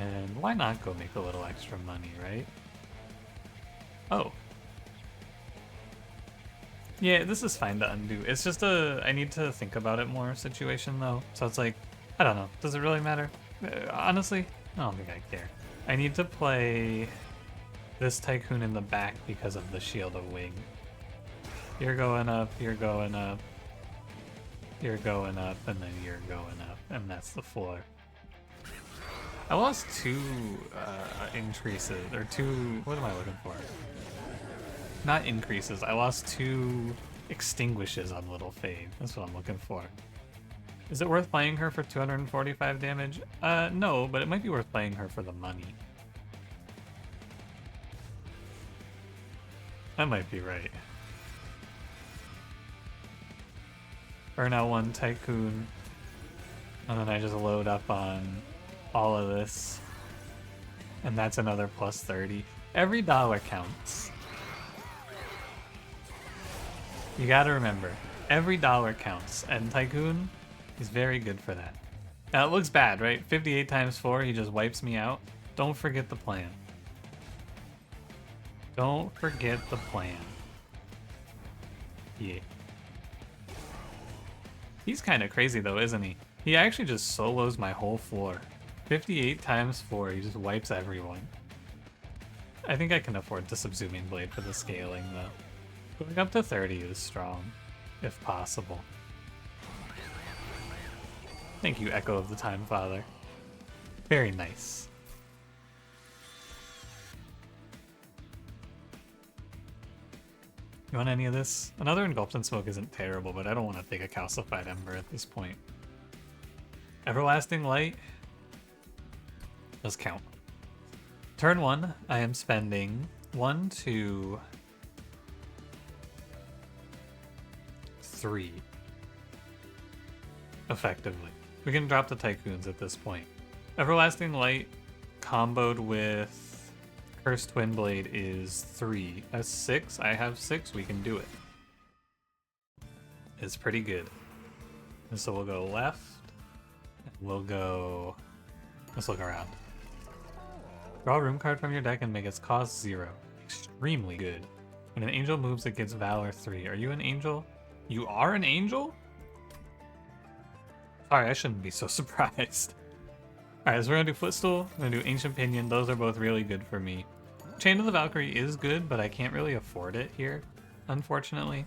And why not go make a little extra money, right? Oh. Yeah, this is fine to undo. It's just I need to think about it more situation though. So it's like, I don't know. Does it really matter? Honestly, I don't think I care. I need to play this Tycoon in the back because of the Shield of Wing. You're going up, you're going up, you're going up, and then you're going up, and that's the floor. I lost 2 increases, or 2, what am I looking for? Not increases, I lost 2 extinguishes on Little Fade. That's what I'm looking for. Is it worth playing her for 245 damage? No, but it might be worth playing her for the money. That might be right. Burn out 1 Tycoon, and then I just load up on all of this, and that's another plus 30. Every dollar counts. You gotta remember, every dollar counts, and Tycoon is very good for that. Now it looks bad, right? 58 times 4, he just wipes me out. Don't forget the plan. Don't forget the plan. Yeah. He's kind of crazy though, isn't he? He actually just solos my whole floor. 58 times 4, he just wipes everyone. I think I can afford the Subsuming Blade for the scaling though. Going up to 30 is strong, if possible. Thank you, Echo of the Time Father. Very nice. You want any of this? Another Engulfed in Smoke isn't terrible, but I don't want to take a Calcified Ember at this point. Everlasting Light does count. Turn 1, I am spending 1, 2, 3. Effectively. We can drop the Tycoons at this point. Everlasting Light comboed with Cursed Twin Blade is 3. That's 6. I have 6. We can do it. It's pretty good. And so we'll go left. And we'll go... Let's look around. Draw a room card from your deck and make its cost 0. Extremely good. When an angel moves, it gets Valor 3. Are you an angel? You are an angel? Sorry, I shouldn't be so surprised. Alright, so we're gonna do Footstool, we're gonna do Ancient Pinion. Those are both really good for me. Chain of the Valkyrie is good, but I can't really afford it here, unfortunately.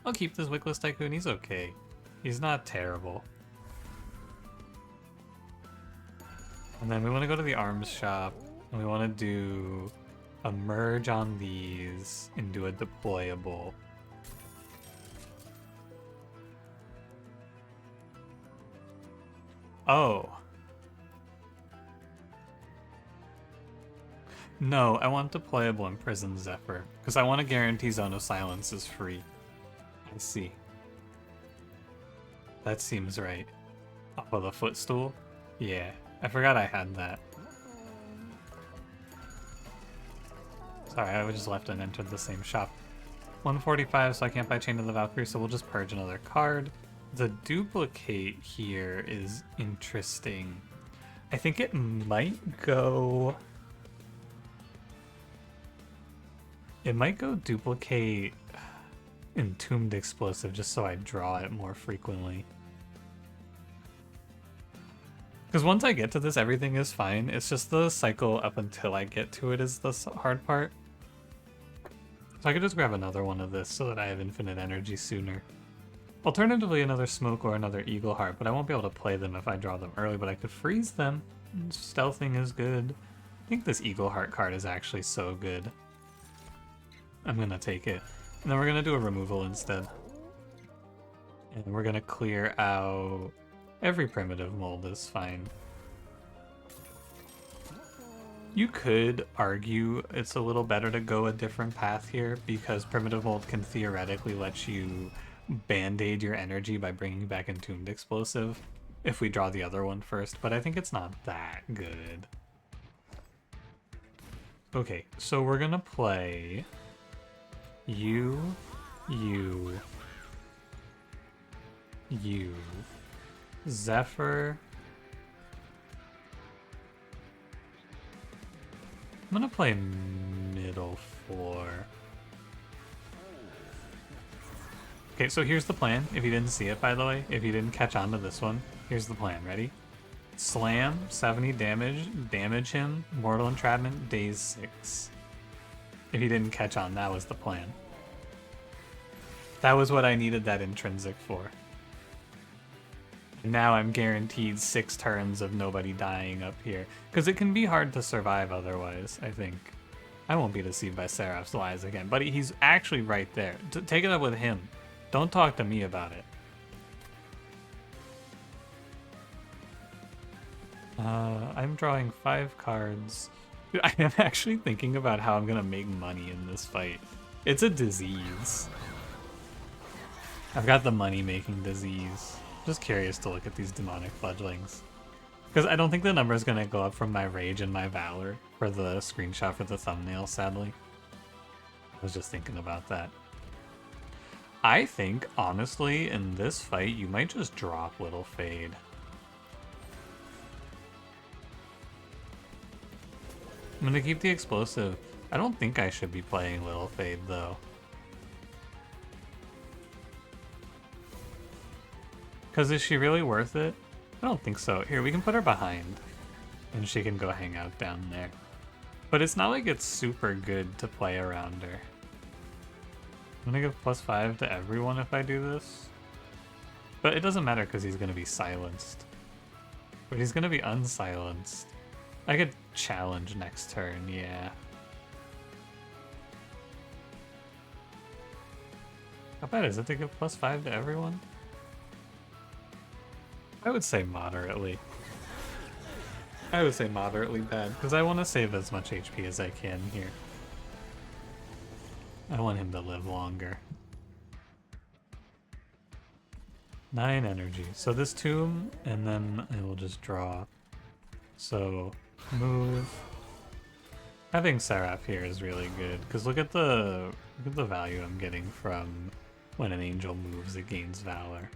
I'll keep this Wickless Tycoon, he's okay. He's not terrible. And then we want to go to the arms shop, and we want to do a merge on these and do a deployable. Oh. No, I want deployable in Prison Zephyr, because I want to guarantee Zone of Silence is free. I see. That seems right. Off of the Footstool? Yeah, I forgot I had that. Sorry, I just left and entered the same shop. 145, so I can't buy Chain of the Valkyrie, so we'll just purge another card. The duplicate here is interesting. I think it might go... It might go duplicate Entombed Explosive just so I draw it more frequently. Because once I get to this, everything is fine. It's just the cycle up until I get to it is the hard part. So I could just grab another one of this so that I have infinite energy sooner. Alternatively, another Smoke or another Eagle Heart, but I won't be able to play them if I draw them early, but I could freeze them. Stealthing is good. I think this Eagle Heart card is actually so good. I'm gonna take it. And then we're gonna do a removal instead. And we're gonna clear out... Every primitive mold is fine. You could argue it's a little better to go a different path here, because primitive mold can theoretically let you band-aid your energy by bringing back Entombed Explosive if we draw the other one first, but I think it's not that good. Okay, so we're gonna play you, Zephyr. I'm gonna play middle 4. Okay, so here's the plan, if you didn't see it, by the way. If you didn't catch on to this one, here's the plan. Ready? Slam, 70 damage, damage him, Mortal Entrapment, daze 6. If you didn't catch on, that was the plan. That was what I needed that intrinsic for. And now I'm guaranteed 6 turns of nobody dying up here. Because it can be hard to survive otherwise, I think. I won't be deceived by Seraph's lies again. But he's actually right there. Take it up with him. Don't talk to me about it. I'm drawing 5 cards. Dude, I am actually thinking about how I'm gonna make money in this fight. It's a disease. I've got the money-making disease. Just curious to look at these demonic fledglings. Because I don't think the number is gonna go up from my rage and my valor for the screenshot for the thumbnail, sadly. I was just thinking about that. I think, honestly, in this fight, you might just drop Little Fade. I'm gonna keep the explosive. I don't think I should be playing Little Fade, though. Because is she really worth it? I don't think so. Here, we can put her behind. And she can go hang out down there. But it's not like it's super good to play around her. I'm gonna give +5 to everyone if I do this. But it doesn't matter because he's gonna be silenced. But he's gonna be unsilenced. I could challenge next turn, yeah. How bad is it to give +5 to everyone? I would say moderately. I would say moderately bad, because I want to save as much HP as I can here. I want him to live longer. 9 energy. So this tomb, and then I will just draw. So, move. Having Seraph here is really good, because look at the value I'm getting from when an angel moves, it gains valor.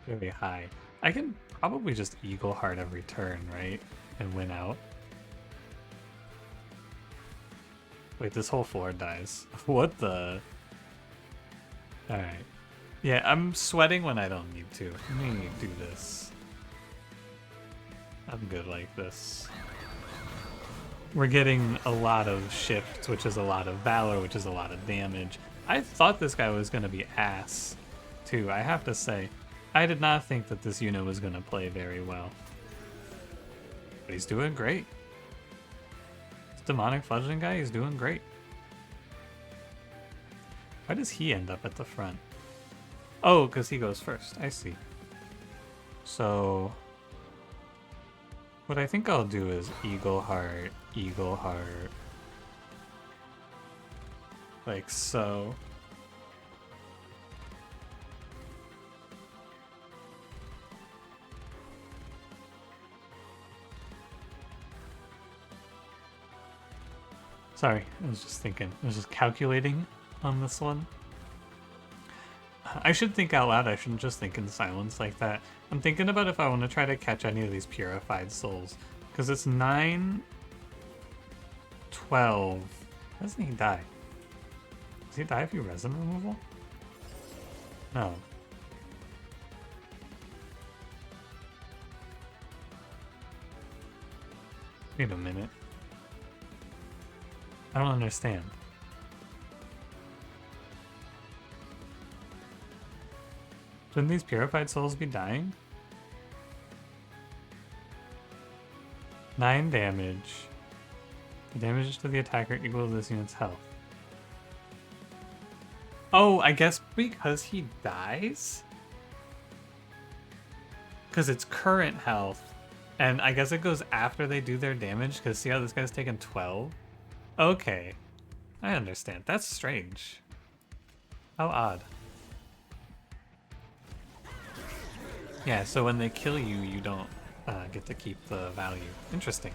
Very high. I can probably just Eagle Heart every turn, right? And win out. Wait, this whole floor dies. What the? Alright. Yeah, I'm sweating when I don't need to. Let me do this. I'm good like this. We're getting a lot of shifts, which is a lot of valor, which is a lot of damage. I thought this guy was going to be ass, too, I have to say. I did not think that this unit was going to play very well. But he's doing great. This demonic fledgling guy, he's doing great. Why does he end up at the front? Oh, because he goes first. I see. So, what I think I'll do is Eagle Heart, like so. Sorry, I was just thinking. I was just calculating on this one. I should think out loud. I shouldn't just think in silence like that. I'm thinking about if I want to try to catch any of these purified souls. Because it's 9, 12. Why doesn't he die? Does he die if you resin removal? No. Wait a minute. I don't understand. Shouldn't these purified souls be dying? 9 damage. The damage to the attacker equal to this unit's health. Oh, I guess because he dies? Because it's current health. And I guess it goes after they do their damage, because see how this guy's taken 12? Okay, I understand. That's strange. How odd. Yeah, so when they kill you, you don't get to keep the value. Interesting.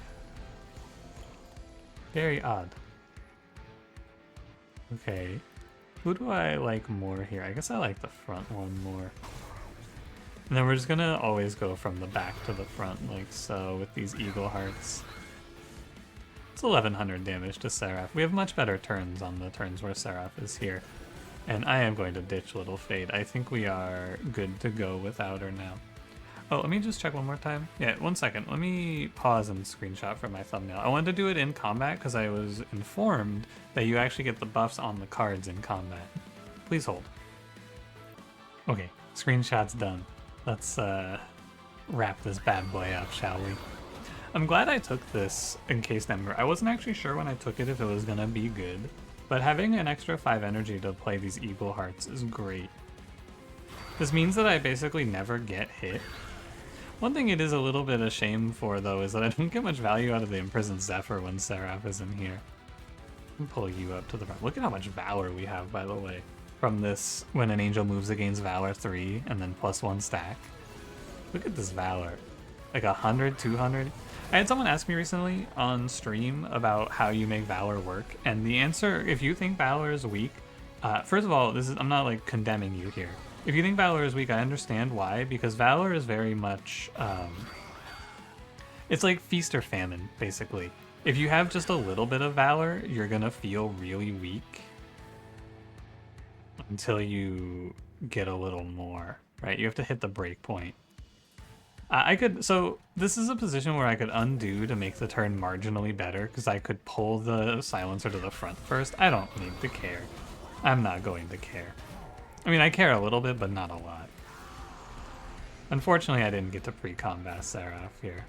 Very odd. Okay. Who do I like more here? I guess I like the front one more. And then we're just gonna always go from the back to the front, like so, with these Eagle Hearts. It's 1100 damage to Seraph. We have much better turns on the turns where Seraph is here. And I am going to ditch Little Fade. I think we are good to go without her now. Oh, let me just check one more time. Yeah, 1 second. Let me pause and screenshot for my thumbnail. I wanted to do it in combat because I was informed that you actually get the buffs on the cards in combat. Please hold. Okay, screenshot's done. Let's wrap this bad boy up, shall we? I'm glad I took this Encased Ember. I wasn't actually sure when I took it if it was gonna be good, but having an extra 5 energy to play these Eagle Hearts is great. This means that I basically never get hit. One thing it is a little bit of shame for, though, is that I don't get much value out of the Imprisoned Zephyr when Seraph isn't here. I'm pulling you up to the front. Look at how much Valor we have, by the way. From this, when an angel moves against Valor 3, and then +1 stack. Look at this Valor. Like 100, 200. I had someone ask me recently on stream about how you make Valor work, and the answer, if you think Valor is weak, first of all, I'm not like condemning you here. If you think Valor is weak, I understand why, because Valor is very much, it's like feast or famine, basically. If you have just a little bit of Valor, you're gonna feel really weak until you get a little more, right? You have to hit the break point. So this is a position where I could undo to make the turn marginally better, because I could pull the silencer to the front first. I don't need to care. I'm not going to care. I mean, I care a little bit, but not a lot. Unfortunately, I didn't get to pre-combat Seraph here.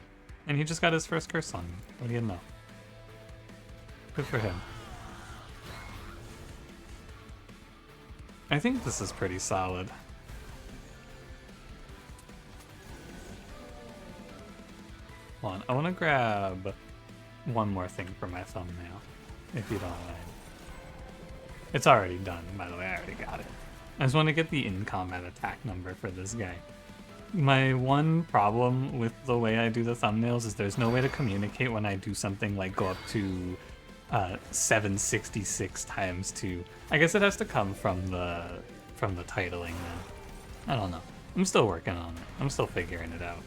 And he just got his first curse on me. What do you know? Good for him. I think this is pretty solid. Hold on, I want to grab one more thing for my thumbnail, if you don't mind. It's already done, by the way, I already got it. I just want to get the in-combat attack number for this guy. My one problem with the way I do the thumbnails is there's no way to communicate when I do something like go up to 766 times 2. I guess it has to come from the titling then. I don't know. I'm still working on it. I'm still figuring it out.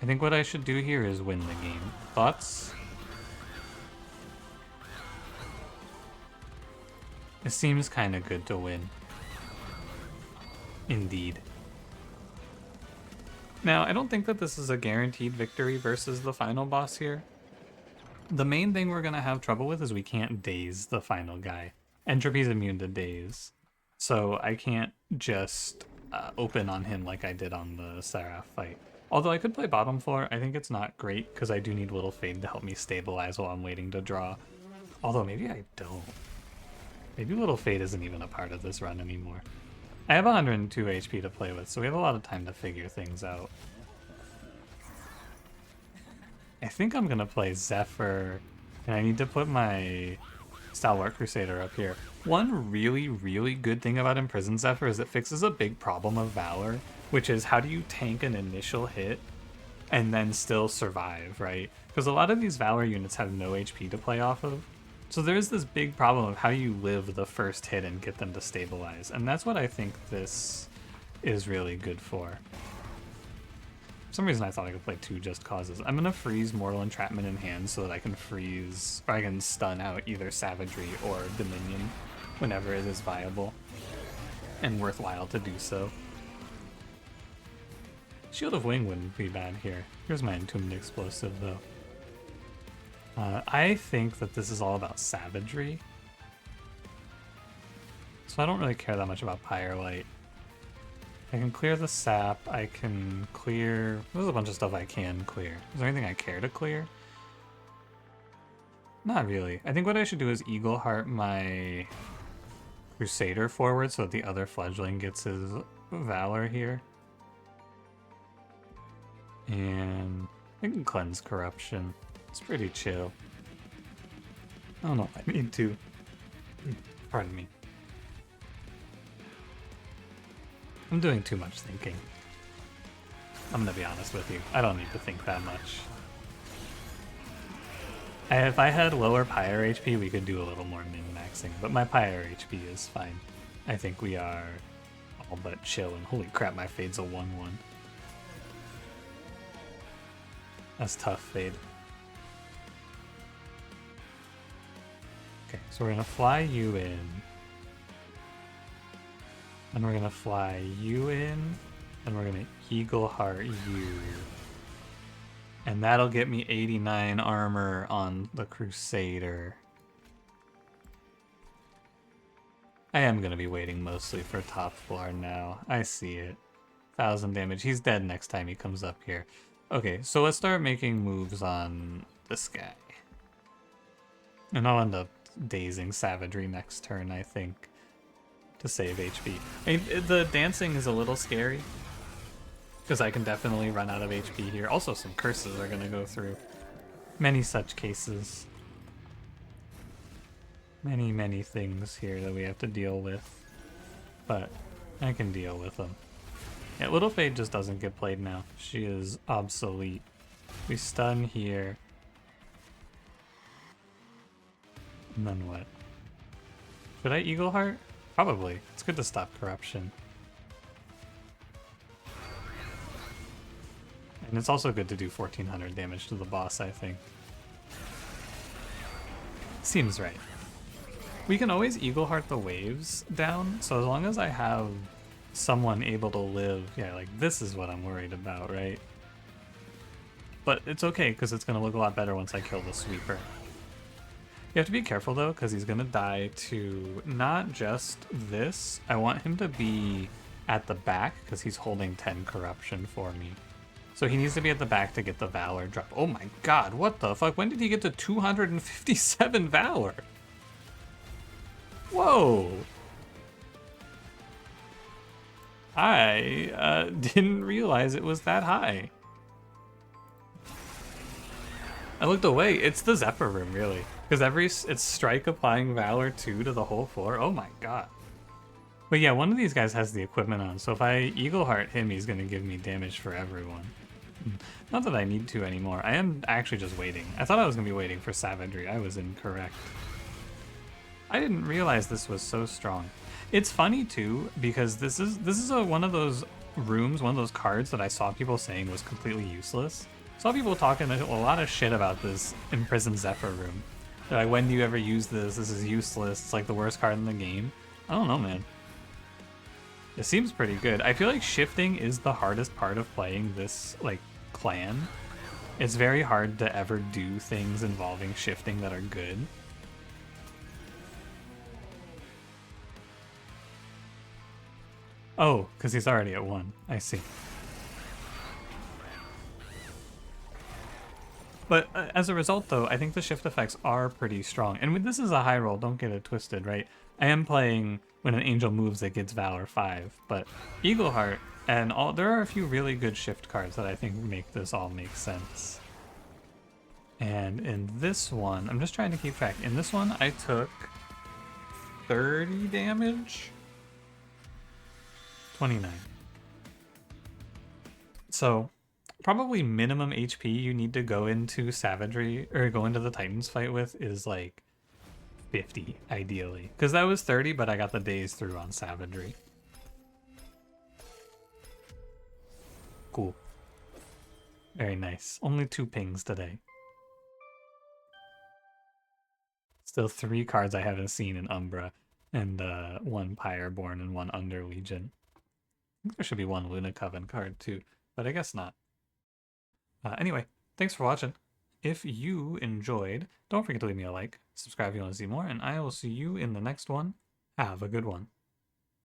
I think what I should do here is win the game. Thoughts? It seems kind of good to win. Indeed. Now, I don't think that this is a guaranteed victory versus the final boss here. The main thing we're going to have trouble with is we can't daze the final guy. Entropy's immune to daze. So I can't just open on him like I did on the Seraph fight. Although I could play bottom floor, I think it's not great because I do need Little Fade to help me stabilize while I'm waiting to draw. Although maybe I don't. Maybe Little Fade isn't even a part of this run anymore. I have 102 HP to play with, so we have a lot of time to figure things out. I think I'm gonna play Zephyr, and I need to put my Stalwart Crusader up here. One really, really good thing about Imprisoned Zephyr is it fixes a big problem of Valor, which is how do you tank an initial hit and then still survive, right? Because a lot of these Valor units have no HP to play off of. So there's this big problem of how you live the first hit and get them to stabilize. And that's what I think this is really good for. For some reason I thought I could play 2 Just Causes. I'm going to freeze Mortal Entrapment in hand so that I can freeze, or I can stun out either Savagery or Dominion whenever it is viable and worthwhile to do so. Shield of Wing wouldn't be bad here. Here's my Entombed Explosive though. I think that this is all about savagery. So I don't really care that much about Pyre Light. I can clear the sap, I can clear... There's a bunch of stuff I can clear. Is there anything I care to clear? Not really. I think what I should do is Eagle Heart my Crusader forward so that the other Fledgling gets his Valor here. And I can cleanse Corruption. It's pretty chill. I don't know if I need to. Pardon me. I'm doing too much thinking. I'm gonna be honest with you. I don't need to think that much. If I had lower Pyre HP, we could do a little more min-maxing, but my Pyre HP is fine. I think we are all but chill, and holy crap, my Fade's a 1-1. That's tough, Fade. Okay, so we're gonna fly you in. And we're gonna fly you in. And we're gonna Eagle Heart you. And that'll get me 89 armor on the Crusader. I am going to be waiting mostly for top floor now. I see it. 1,000 damage. He's dead next time he comes up here. Okay, so let's start making moves on this guy. And I'll end up dazing Savagery next turn, I think, to save HP. I mean, the dancing is a little scary, because I can definitely run out of HP here. Also, some curses are going to go through. Many such cases. Many, many things here that we have to deal with. But I can deal with them. Yeah, Little Fade just doesn't get played now. She is obsolete. We stun here. And then what? Should I Eagle Heart? Probably. It's good to stop corruption. And it's also good to do 1,400 damage to the boss, I think. Seems right. We can always Eagle Heart the waves down, so as long as I have someone able to live, yeah, like this is what I'm worried about, right? But it's okay, because it's going to look a lot better once I kill the sweeper. You have to be careful though, because he's going to die to not just this. I want him to be at the back, because he's holding 10 corruption for me. So he needs to be at the back to get the Valor drop. Oh my god, what the fuck? When did he get to 257 Valor? Whoa! I didn't realize it was that high. I looked away. It's the Zephyr room, really. Because it's strike applying Valor 2 to the whole floor. Oh my god. But yeah, one of these guys has the equipment on, so if I Eagle Heart him, he's going to give me damage for everyone. Not that I need to anymore. I am actually just waiting. I thought I was going to be waiting for Savagery. I was incorrect. I didn't realize this was so strong. It's funny too, because this is one of those rooms, one of those cards that I saw people saying was completely useless. Saw people talking a lot of shit about this Imprisoned Zephyr room. They're like, when do you ever use this? This is useless. It's like the worst card in the game. I don't know, man. It seems pretty good. I feel like shifting is the hardest part of playing this, like, clan. It's very hard to ever do things involving shifting that are good. Oh, because he's already at 1. I see. But as a result, though, I think the shift effects are pretty strong. And this is a high roll, don't get it twisted, right? I am playing when an angel moves, it gets Valor 5. But Eagle Heart and all, there are a few really good shift cards that I think make this all make sense. And in this one, I'm just trying to keep track. In this one, I took 30 damage. 29. So probably minimum HP you need to go into Savagery or go into the Titans fight with is like 50 ideally, because that was 30, but I got the days through on Savagery. Cool. Very nice. Only 2 pings today. Still 3 cards I haven't seen in Umbra, and 1 Pyreborn and 1 Under Legion. I think there should be 1 Luna Coven card too, but I guess not. Anyway, thanks for watching. If you enjoyed, don't forget to leave me a like, subscribe if you want to see more, and I will see you in the next one. Have a good one.